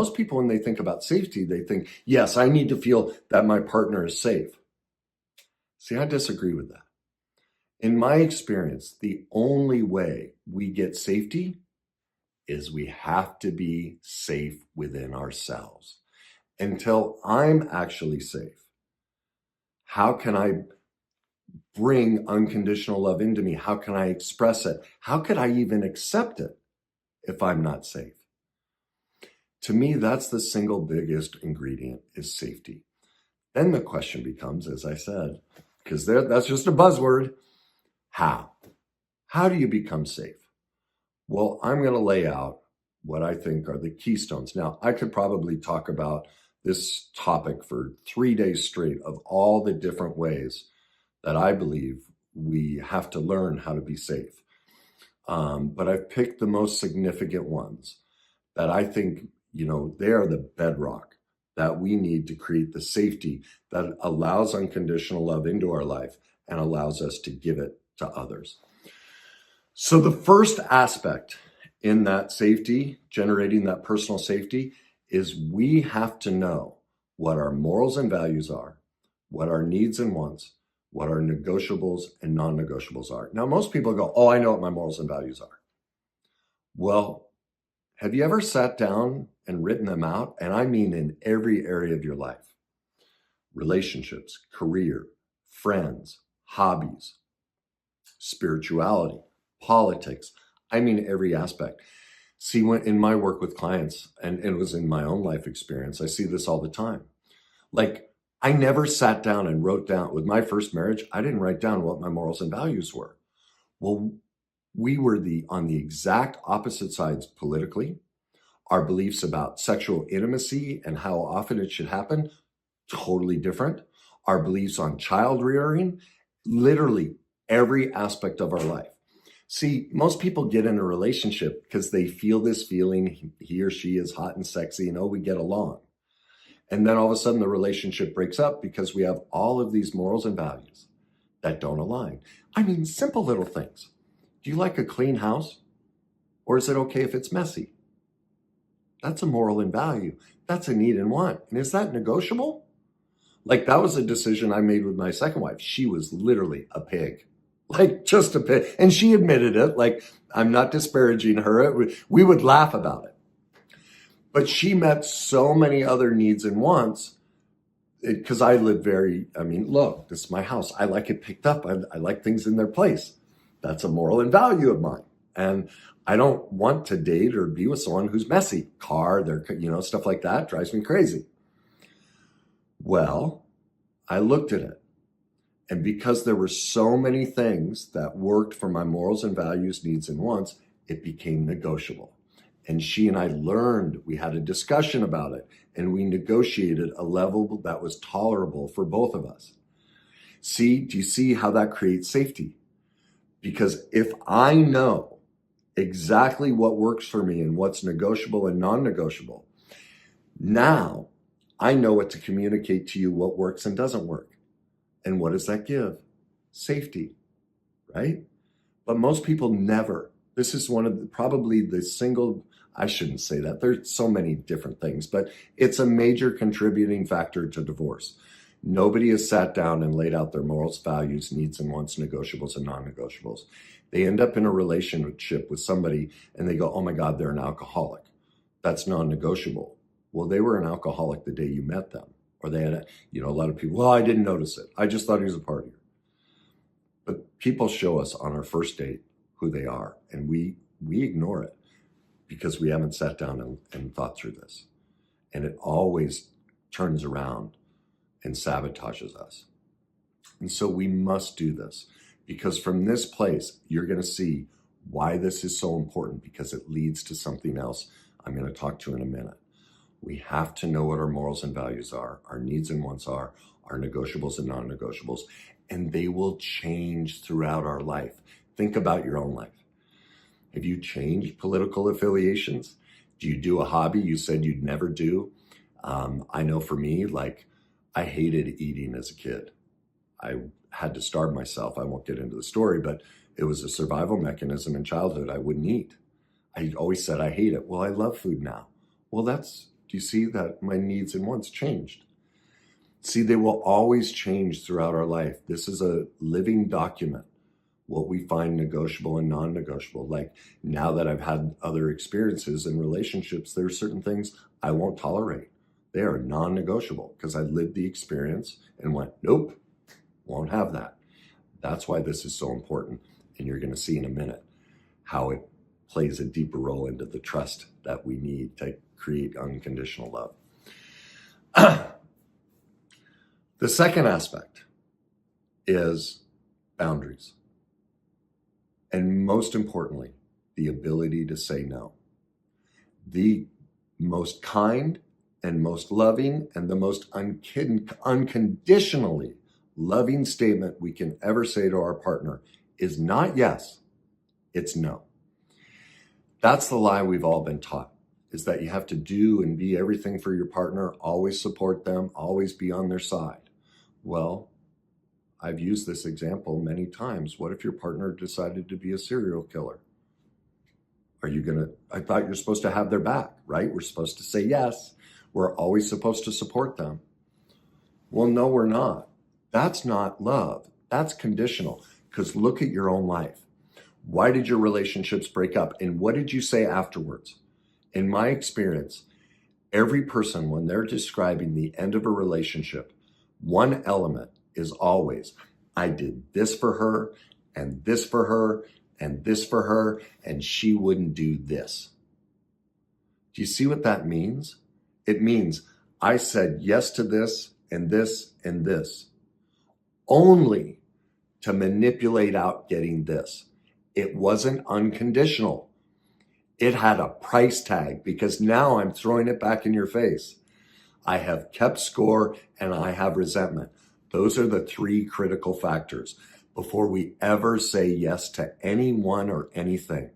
Most people, when they think about safety, they think, yes, I need to feel that my partner is safe. See, I disagree with that. In my experience, the only way we get safety is we have to be safe within ourselves. Until I'm actually safe, how can I bring unconditional love into me? How can I express it? How could I even accept it if I'm not safe? To me, that's the single biggest ingredient is safety. Then the question becomes, as I said, because that's just a buzzword, how? How do you become safe? Well, I'm going to lay out what I think are the keystones. Now, I could probably talk about this topic for 3 days straight of all the different ways that I believe we have to learn how to be safe. But I've picked the most significant ones that I think, they are the bedrock that we need to create the safety that allows unconditional love into our life and allows us to give it to others. So the first aspect in that safety, generating that personal safety, is we have to know what our morals and values are, what our needs and wants, what our negotiables and non-negotiables are. Now, most people go, oh, I know what my morals and values are. Well, have you ever sat down and written them out? And I mean in every area of your life. Relationships, career, friends, hobbies, spirituality, politics. I mean every aspect. See, when in my work with clients, and it was in my own life experience, I see this all the time. Like, I never sat down and wrote down, with my first marriage, I didn't write down what my morals and values were. Well, we were on the exact opposite sides politically. Our beliefs about sexual intimacy and how often it should happen, totally different. Our beliefs on child rearing, literally every aspect of our life. See, most people get in a relationship because they feel this feeling, he or she is hot and sexy, and oh, we get along. And then all of a sudden the relationship breaks up because we have all of these morals and values that don't align. I mean, simple little things. Do you like a clean house? Or is it okay if it's messy? That's a moral and value. That's a need and want. And is that negotiable? Like, that was a decision I made with my second wife. She was literally a pig. Like, just a pig. And she admitted it. Like, I'm not disparaging her. We would laugh about it. But she met so many other needs and wants because I live look, this is my house. I like it picked up. I like things in their place. That's a moral and value of mine. And I don't want to date or be with someone who's messy. Stuff like that drives me crazy. Well, I looked at it. And because there were so many things that worked for my morals and values, needs and wants, it became negotiable. And she and I learned, we had a discussion about it, and we negotiated a level that was tolerable for both of us. Do you see how that creates safety? Because if I know exactly what works for me and what's negotiable and non-negotiable, now I know what to communicate to you, what works and doesn't work. And what does that give? Safety, right? But most people never. This is probably the single, I shouldn't say that. There's so many different things, but it's a major contributing factor to divorce. Nobody has sat down and laid out their morals, values, needs and wants, negotiables and non-negotiables. They end up in a relationship with somebody and they go, oh my God, they're an alcoholic. That's non-negotiable. Well, they were an alcoholic the day you met them. Or they had a lot of people, well, I didn't notice it. I just thought he was a partier. But people show us on our first date who they are, and we ignore it because we haven't sat down and thought through this. And it always turns around and sabotages us. And so we must do this because from this place, you're going to see why this is so important because it leads to something else I'm going to talk to in a minute. We have to know what our morals and values are, our needs and wants are, our negotiables and non-negotiables, and they will change throughout our life. Think about your own life. Have you changed political affiliations? Do you do a hobby you said you'd never do? I know for me, I hated eating as a kid. I had to starve myself. I won't get into the story, but it was a survival mechanism in childhood. I wouldn't eat. I always said I hate it. Well, I love food now. Well, that's Do you see that my needs and wants changed? See, they will always change throughout our life. This is a living document, what we find negotiable and non-negotiable. Like now that I've had other experiences in relationships, there are certain things I won't tolerate. They are non-negotiable because I lived the experience and went, nope, won't have that. That's why this is so important. And you're going to see in a minute how it plays a deeper role into the trust that we need to create unconditional love. The second aspect is boundaries. And most importantly, the ability to say no. The most kind and most loving and the most unconditionally loving statement we can ever say to our partner is not yes, it's no. That's the lie we've all been taught, is that you have to do and be everything for your partner, always support them, always be on their side. Well, I've used this example many times. What if your partner decided to be a serial killer? I thought you're supposed to have their back, right? We're supposed to say yes. We're always supposed to support them. Well, no, we're not. That's not love. That's conditional. Because look at your own life. Why did your relationships break up? And what did you say afterwards? In my experience, every person, when they're describing the end of a relationship, one element is always, I did this for her, and this for her, and this for her, and she wouldn't do this. Do you see what that means? It means I said yes to this, and this, and this, only to manipulate out getting this. It wasn't unconditional. It had a price tag because now I'm throwing it back in your face. I have kept score and I have resentment. Those are the three critical factors before we ever say yes to anyone or anything.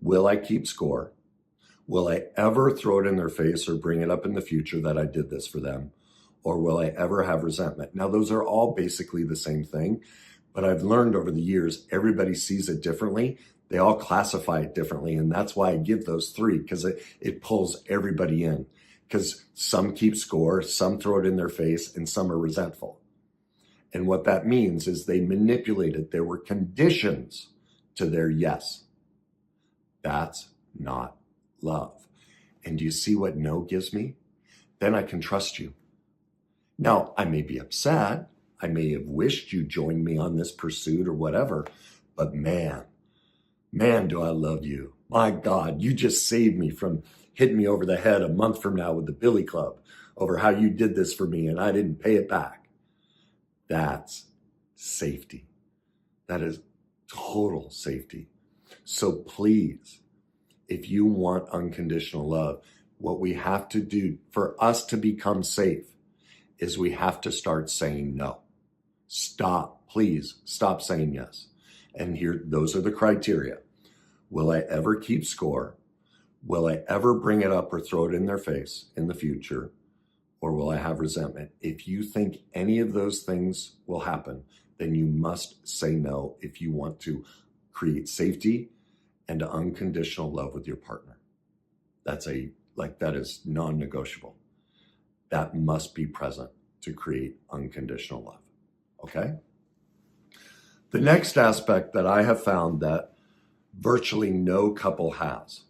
Will I keep score? Will I ever throw it in their face or bring it up in the future that I did this for them? Or will I ever have resentment? Now, those are all basically the same thing, but I've learned over the years, everybody sees it differently. They all classify it differently. And that's why I give those three, because it pulls everybody in. Because some keep score, some throw it in their face, and some are resentful. And what that means is they manipulated. There were conditions to their yes. That's not love. And do you see what no gives me? Then I can trust you. Now, I may be upset. I may have wished you joined me on this pursuit or whatever, but man, do I love you. My God, you just saved me from hitting me over the head a month from now with the billy club over how you did this for me and I didn't pay it back. That's safety. That is total safety. So please, if you want unconditional love, what we have to do for us to become safe is we have to start saying no. Stop, please stop saying yes. And here, those are the criteria. Will I ever keep score? Will I ever bring it up or throw it in their face in the future? Or will I have resentment? If you think any of those things will happen, then you must say no if you want to create safety and unconditional love with your partner. That is non-negotiable. That must be present to create unconditional love. Okay? The next aspect that I have found that virtually no couple has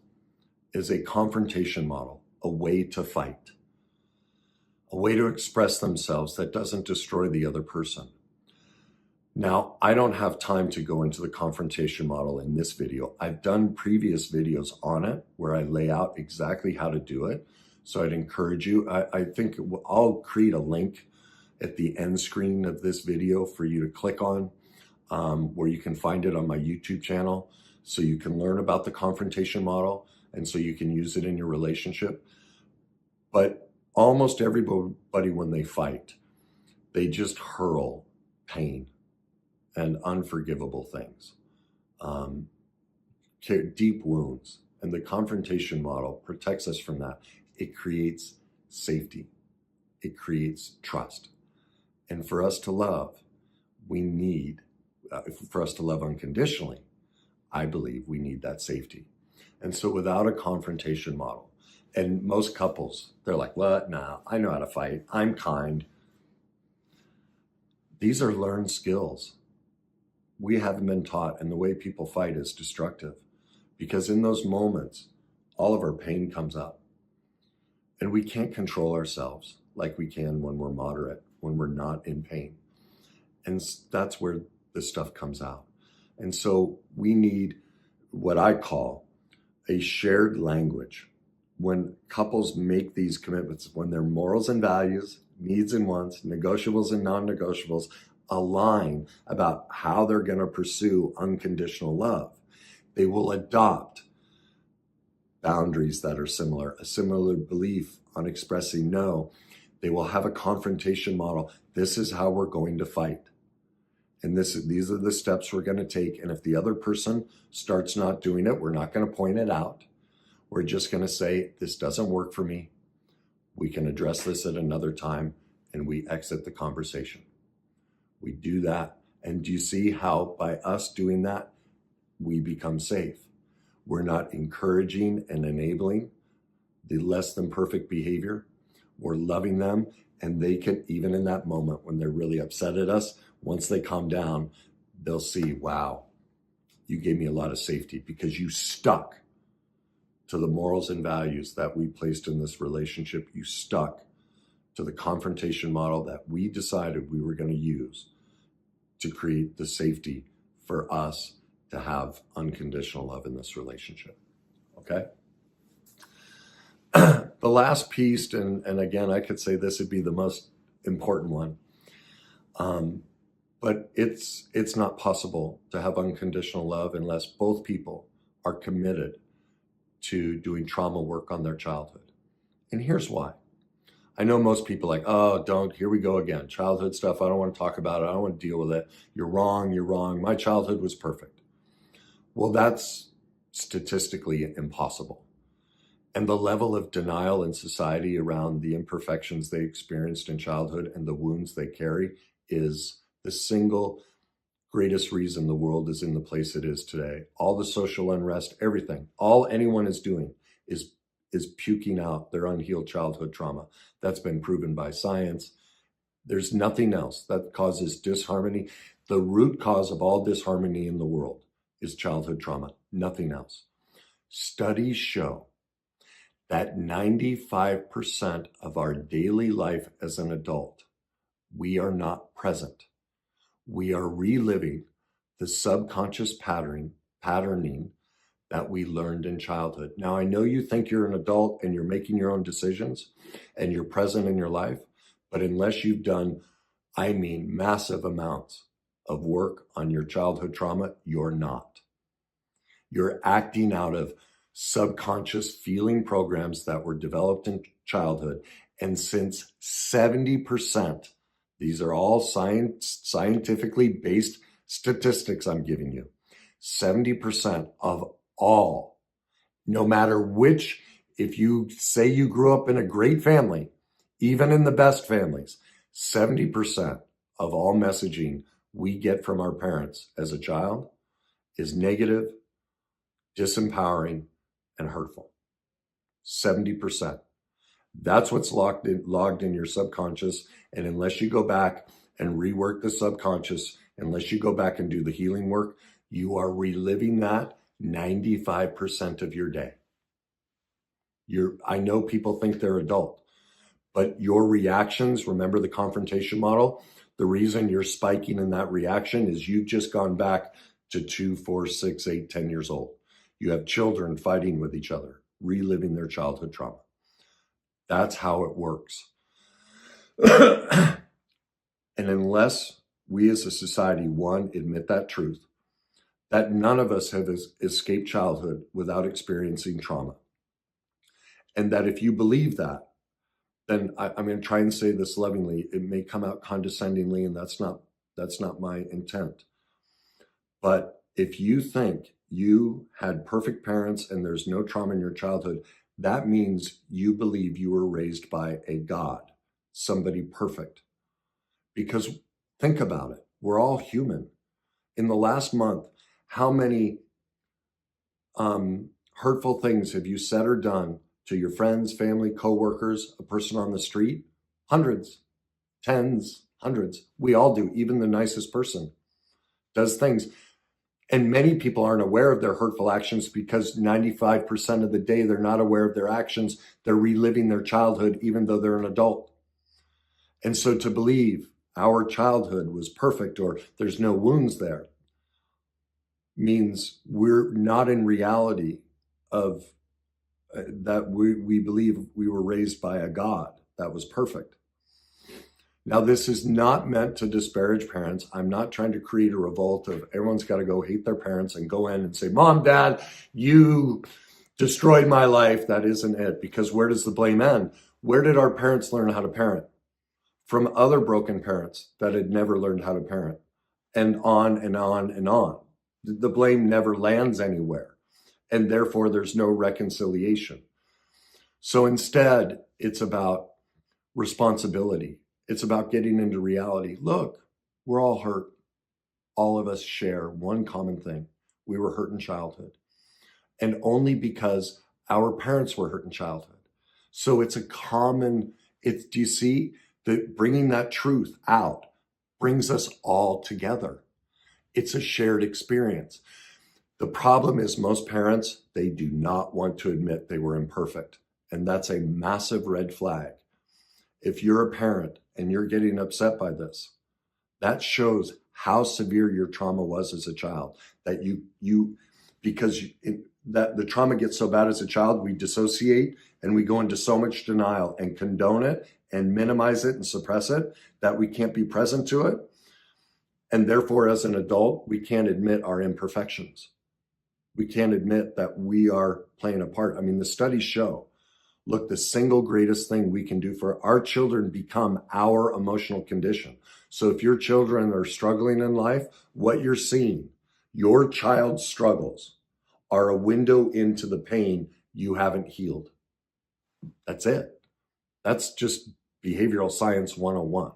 is a confrontation model, a way to fight, a way to express themselves that doesn't destroy the other person. Now, I don't have time to go into the confrontation model in this video. I've done previous videos on it where I lay out exactly how to do it. So I'd encourage you, I think I'll create a link at the end screen of this video for you to click on, where you can find it on my YouTube channel so you can learn about the confrontation model and so you can use it in your relationship. But almost everybody, when they fight, they just hurl pain and unforgivable things, deep wounds. And the confrontation model protects us from that. It creates safety. It creates trust. And for us to love, we need, for us to love unconditionally, I believe we need that safety. And so without a confrontation model And most couples, they're like, what? No, I know how to fight. I'm kind. These are learned skills. We haven't been taught, and the way people fight is destructive, because in those moments, all of our pain comes up, and we can't control ourselves like we can when we're moderate, when we're not in pain. And that's where this stuff comes out. And so we need what I call a shared language. When couples make these commitments, when their morals and values, needs and wants, negotiables and non-negotiables align about how they're going to pursue unconditional love, they will adopt boundaries that are similar, a similar belief on expressing no. They will have a confrontation model. This is how we're going to fight. And these are the steps we're going to take. And if the other person starts not doing it, we're not going to point it out. We're just going to say, this doesn't work for me. We can address this at another time, and we exit the conversation. We do that. And do you see how by us doing that, we become safe? We're not encouraging and enabling the less than perfect behavior. We're loving them, and they can, even in that moment when they're really upset at us, once they calm down, they'll see, wow, you gave me a lot of safety because you stuck to the morals and values that we placed in this relationship. You stuck to the confrontation model that we decided we were going to use to create the safety for us to have unconditional love in this relationship. Okay? The last piece, and again, I could say this would be the most important one, but it's not possible to have unconditional love unless both people are committed to doing trauma work on their childhood. And here's why. I know most people are like, oh, don't, here we go again. Childhood stuff, I don't want to talk about it. I don't want to deal with it. You're wrong. My childhood was perfect. Well, that's statistically impossible. And the level of denial in society around the imperfections they experienced in childhood and the wounds they carry is the single greatest reason the world is in the place it is today. All the social unrest, everything, all anyone is doing is puking out their unhealed childhood trauma. That's been proven by science. There's nothing else that causes disharmony. The root cause of all disharmony in the world is childhood trauma, nothing else. Studies show that 95% of our daily life as an adult, we are not present. We are reliving the subconscious patterning that we learned in childhood. Now, I know you think you're an adult and you're making your own decisions and you're present in your life, but unless you've done, massive amounts of work on your childhood trauma, you're not. You're acting out of subconscious feeling programs that were developed in childhood. And since 70%, these are all scientifically based statistics I'm giving you, 70% of all, no matter which, if you say you grew up in a great family, even in the best families, 70% of all messaging we get from our parents as a child is negative, disempowering, and hurtful. 70%. That's what's logged in your subconscious. And unless you go back and rework the subconscious, unless you go back and do the healing work, you are reliving that 95% of your day. I know people think they're adult, but your reactions, remember the confrontation model? The reason you're spiking in that reaction is you've just gone back to 2, 4, 6, 8, 10 years old. You have children fighting with each other, reliving their childhood trauma. That's how it works. And unless we as a society, one, admit that truth, that none of us have escaped childhood without experiencing trauma. And that if you believe that, then I'm going to try and say this lovingly. It may come out condescendingly, and that's not my intent. But if you think you had perfect parents and there's no trauma in your childhood, that means you believe you were raised by a God, somebody perfect. Because think about it. We're all human. In the last month, how many hurtful things have you said or done to your friends, family, coworkers, a person on the street? Hundreds, tens, hundreds. We all do. Even the nicest person does things. And many people aren't aware of their hurtful actions because 95% of the day they're not aware of their actions. They're reliving their childhood even though they're an adult. And so to believe our childhood was perfect or there's no wounds there means we're not in reality of that we believe we were raised by a God that was perfect. Now, this is not meant to disparage parents. I'm not trying to create a revolt of everyone's got to go hate their parents and go in and say, Mom, Dad, you destroyed my life. That isn't it. Because where does the blame end? Where did our parents learn how to parent? From other broken parents that had never learned how to parent, and on and on and on. The blame never lands anywhere, and therefore there's no reconciliation. So instead, it's about responsibility. It's about getting into reality. Look, we're all hurt. All of us share one common thing. We were hurt in childhood, and only because our parents were hurt in childhood. So it's a common, do you see? That bringing that truth out brings us all together. It's a shared experience. The problem is most parents, they do not want to admit they were imperfect. And that's a massive red flag. If you're a parent and you're getting upset by this, that shows how severe your trauma was as a child. That that the trauma gets so bad as a child, we dissociate and we go into so much denial and condone it and minimize it and suppress it that we can't be present to it. And therefore, as an adult, we can't admit our imperfections. We can't admit that we are playing a part. I mean, the studies show, look, the single greatest thing we can do for our children become our emotional condition. So if your children are struggling in life, what you're seeing, your child's struggles are a window into the pain you haven't healed. That's it. That's just behavioral science 101.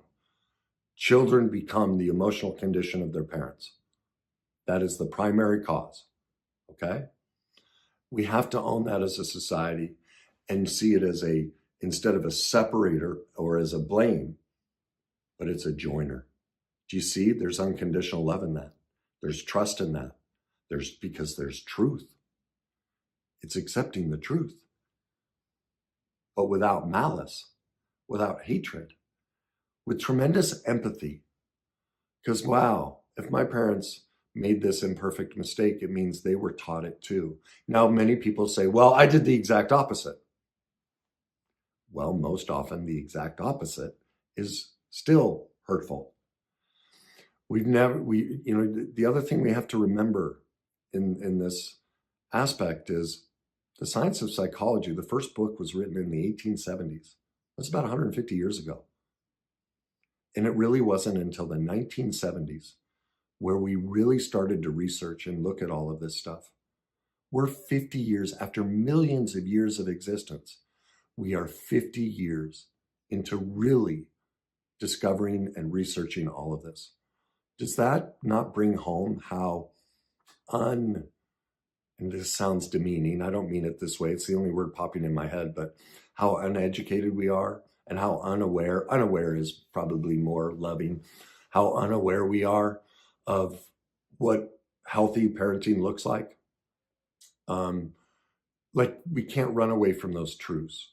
Children become the emotional condition of their parents. That is the primary cause, okay? We have to own that as a society and see it as instead of a separator or as a blame, but it's a joiner. Do you see? There's unconditional love in that. There's trust in that. Because there's truth. It's accepting the truth, but without malice, without hatred, with tremendous empathy. Because, wow, if my parents made this imperfect mistake, it means they were taught it too. Now, many people say, well, I did the exact opposite. Well, most often the exact opposite is still hurtful. The other thing we have to remember in this aspect is the science of psychology. The first book was written in the 1870s. That's about 150 years ago. And it really wasn't until the 1970s where we really started to research and look at all of this stuff. We're 50 years after millions of years of existence. We are 50 years into really discovering and researching all of this. Does that not bring home how and this sounds demeaning, I don't mean it this way, it's the only word popping in my head, but how uneducated we are and how unaware is probably more loving, how unaware we are of what healthy parenting looks like. Like we can't run away from those truths.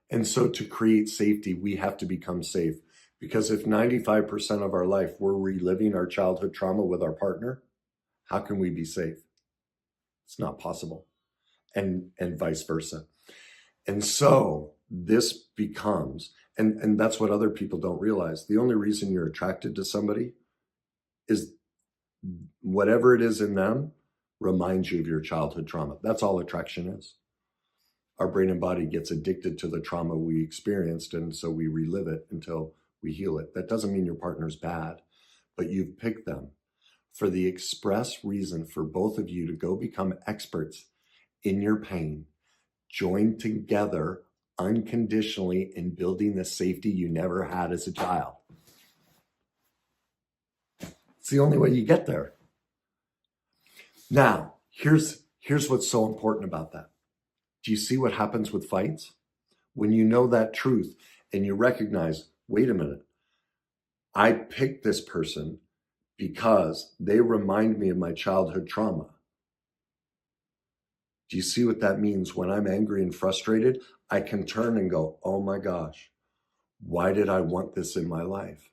And so to create safety, we have to become safe. Because if 95% of our life we're reliving our childhood trauma with our partner, how can we be safe? It's not possible. And vice versa. And so this becomes, and that's what other people don't realize. The only reason you're attracted to somebody is whatever it is in them reminds you of your childhood trauma. That's all attraction is. Our brain and body gets addicted to the trauma we experienced, and so we relive it until we heal it. That doesn't mean your partner's bad, but you've picked them for the express reason for both of you to go become experts in your pain, join together unconditionally in building the safety you never had as a child. It's the only way you get there. Now, here's what's so important about that. Do you see what happens with fights? When you know that truth and you recognize, wait a minute, I picked this person because they remind me of my childhood trauma. Do you see what that means? When I'm angry and frustrated, I can turn and go, oh my gosh, why did I want this in my life?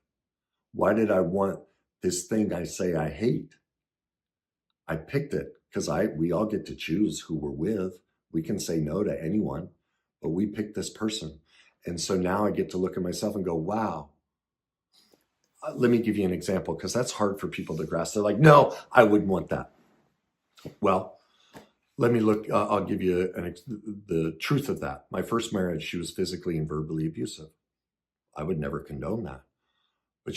Why did I want this thing I say I hate? I picked it because we all get to choose who we're with. We can say no to anyone, but we picked this person. And so now I get to look at myself and go, wow. Let me give you an example, because that's hard for people to grasp. They're like, no, I wouldn't want that. Well, let me look. I'll give you the truth of that. My first marriage, she was physically and verbally abusive. I would never condone that. But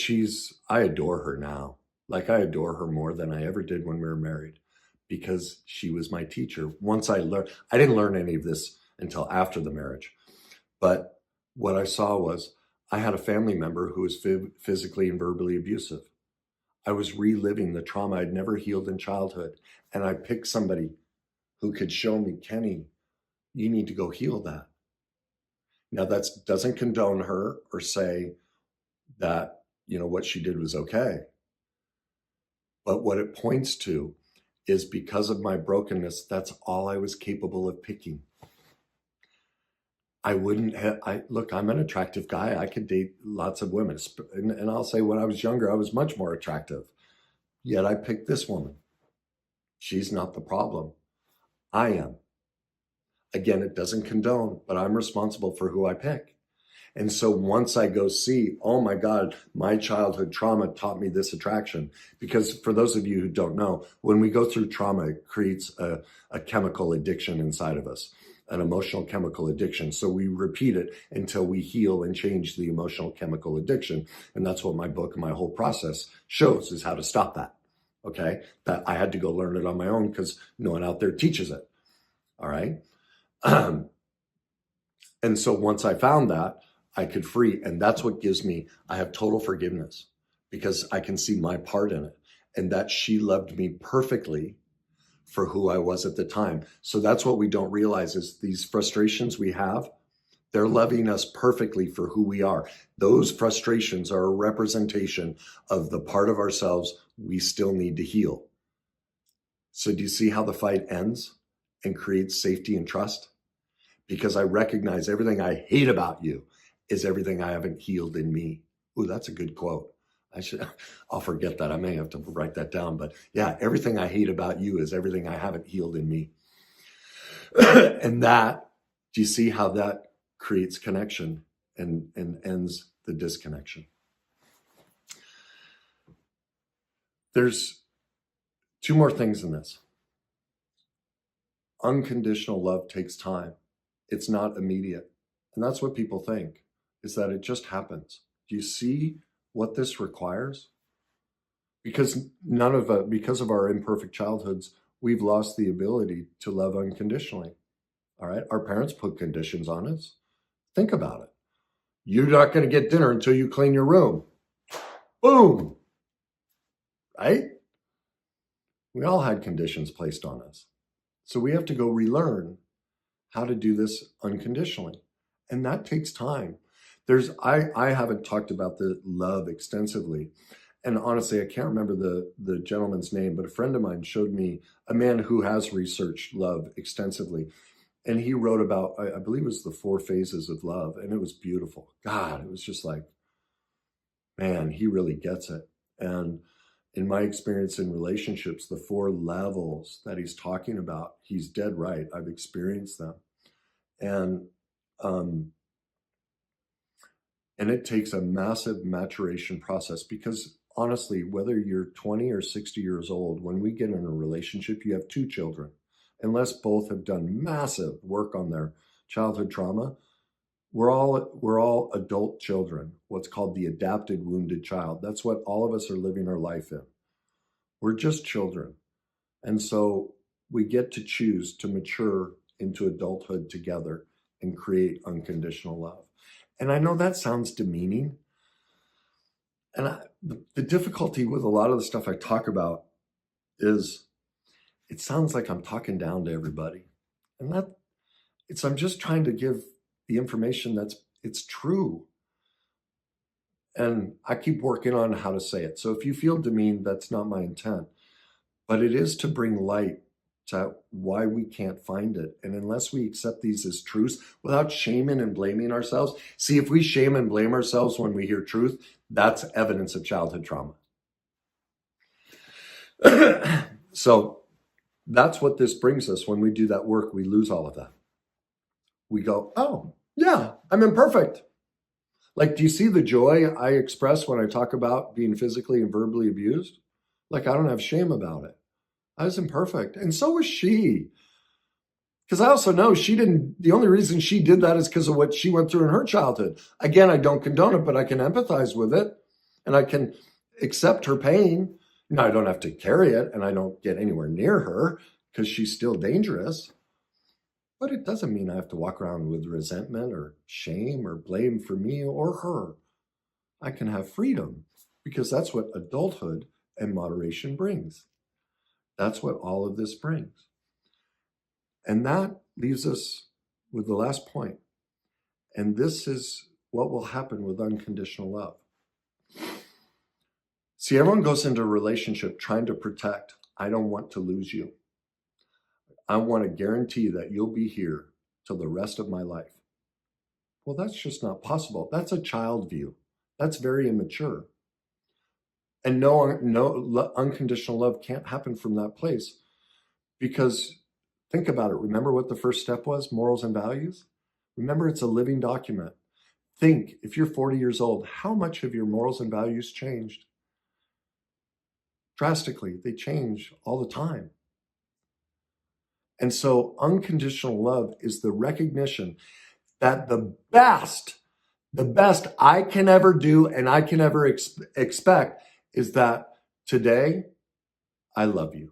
I adore her now. Like, I adore her more than I ever did when we were married, because she was my teacher. Once I didn't learn any of this until after the marriage. But what I saw was, I had a family member who was physically and verbally abusive. I was reliving the trauma I'd never healed in childhood. And I picked somebody who could show me, Kenny, you need to go heal that. Now, that doesn't condone her or say that, what she did was okay. But what it points to is, because of my brokenness, that's all I was capable of picking. I wouldn't have, look, I'm an attractive guy. I could date lots of women. And I'll say, when I was younger, I was much more attractive. Yet I picked this woman. She's not the problem. I am. Again, it doesn't condone, but I'm responsible for who I pick. And so once I go see, oh my God, my childhood trauma taught me this attraction. Because for those of you who don't know, when we go through trauma, it creates a chemical addiction inside of us, an emotional chemical addiction. So we repeat it until we heal and change the emotional chemical addiction. And that's what my book and my whole process shows, is how to stop that. Okay. That I had to go learn it on my own, because no one out there teaches it. All right. And so once I found that, I could free. And that's what gives me, I have total forgiveness, because I can see my part in it, and that she loved me perfectly for who I was at the time. So that's what we don't realize, is these frustrations we have, they're loving us perfectly for who we are. Those frustrations are a representation of the part of ourselves we still need to heal. So do you see how the fight ends and creates safety and trust? Because I recognize everything I hate about you is everything I haven't healed in me. Ooh, that's a good quote. I'll forget that. I may have to write that down. But yeah, everything I hate about you is everything I haven't healed in me. And that, do you see how that creates connection and ends the disconnection? There's two more things in this. Unconditional love takes time. It's not immediate. And that's what people think, is that it just happens. Do you see what this requires? Because because of our imperfect childhoods, we've lost the ability to love unconditionally. All right. Our parents put conditions on us. Think about it. You're not going to get dinner until you clean your room. Boom. Right? We all had conditions placed on us. So we have to go relearn how to do this unconditionally. And that takes time. I haven't talked about the love extensively. And honestly, I can't remember the gentleman's name, but a friend of mine showed me a man who has researched love extensively. And he wrote about, I believe it was the 4 phases of love. And it was beautiful. God, it was just like, man, he really gets it. And in my experience in relationships, the 4 levels that he's talking about, he's dead right. I've experienced them. And it takes a massive maturation process, because honestly, whether you're 20 or 60 years old, when we get in a relationship, you have 2 children. Unless both have done massive work on their childhood trauma, we're all adult children, what's called the adapted wounded child. That's what all of us are living our life in. We're just children. And so we get to choose to mature into adulthood together and create unconditional love. And I know that sounds demeaning. And the difficulty with a lot of the stuff I talk about is, it sounds like I'm talking down to everybody. And I'm just trying to give the information it's true. And I keep working on how to say it. So if you feel demeaned, that's not my intent. But it is to bring light to why we can't find it. And unless we accept these as truths without shaming and blaming ourselves, see, if we shame and blame ourselves when we hear truth, that's evidence of childhood trauma. So that's what this brings us. When we do that work, we lose all of that. We go, oh, yeah, I'm imperfect. Like, do you see the joy I express when I talk about being physically and verbally abused? Like, I don't have shame about it. I was imperfect. And so was she. Because I also know the only reason she did that is because of what she went through in her childhood. Again, I don't condone it, but I can empathize with it and I can accept her pain. Now, I don't have to carry it and I don't get anywhere near her because she's still dangerous. But it doesn't mean I have to walk around with resentment or shame or blame for me or her. I can have freedom because that's what adulthood and moderation brings. That's what all of this brings. And that leaves us with the last point. And this is what will happen with unconditional love. See, everyone goes into a relationship trying to protect. I don't want to lose you. I want to guarantee that you'll be here till the rest of my life. Well, that's just not possible. That's a child view. That's very immature. And no unconditional love can't happen from that place, because think about it. Remember what the first step was? Morals and values. Remember, it's a living document. Think, if you're 40 years old, how much have your morals and values changed? Drastically. They change all the time. And so unconditional love is the recognition that the best I can ever do and I can ever expect is that today, I love you.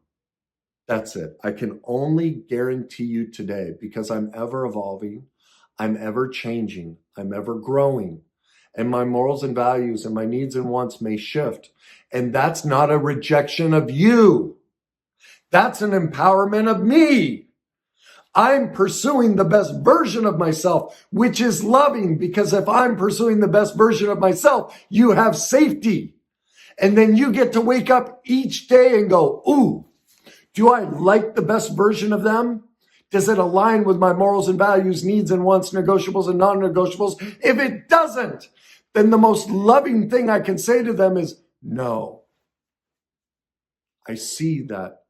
That's it. I can only guarantee you today, because I'm ever evolving, I'm ever changing, I'm ever growing, and my morals and values and my needs and wants may shift. And that's not a rejection of you. That's an empowerment of me. I'm pursuing the best version of myself, which is loving, because if I'm pursuing the best version of myself, you have safety. And then you get to wake up each day and go, ooh, do I like the best version of them? Does it align with my morals and values, needs and wants, negotiables and non-negotiables? If it doesn't, then the most loving thing I can say to them is, no. I see that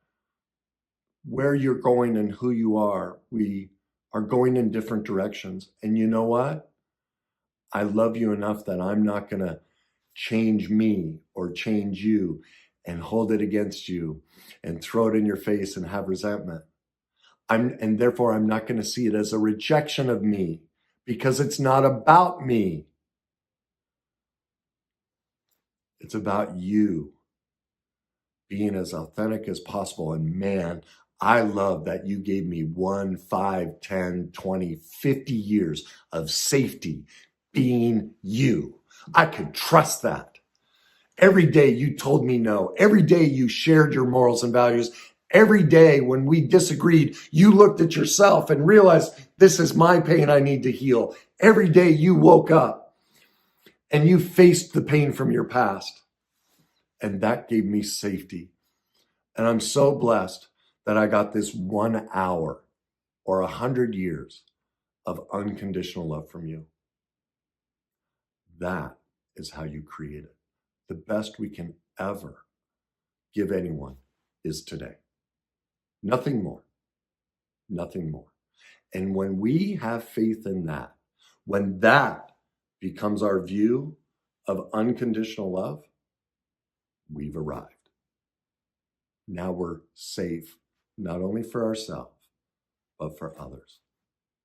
where you're going and who you are, we are going in different directions. And you know what? I love you enough that I'm not going to change me or change you and hold it against you and throw it in your face and have resentment. And therefore, I'm not going to see it as a rejection of me, because it's not about me. It's about you being as authentic as possible. And man, I love that you gave me 1, 5, 10, 20, 50 years of safety being you. I could trust that. Every day you told me no. Every day you shared your morals and values. Every day when we disagreed, you looked at yourself and realized, this is my pain I need to heal. Every day you woke up and you faced the pain from your past. And that gave me safety. And I'm so blessed that I got this 1 hour or 100 years of unconditional love from you. That is how you create it. The best we can ever give anyone is today. Nothing more. Nothing more. And when we have faith in that, when that becomes our view of unconditional love, we've arrived. Now we're safe, not only for ourselves, but for others.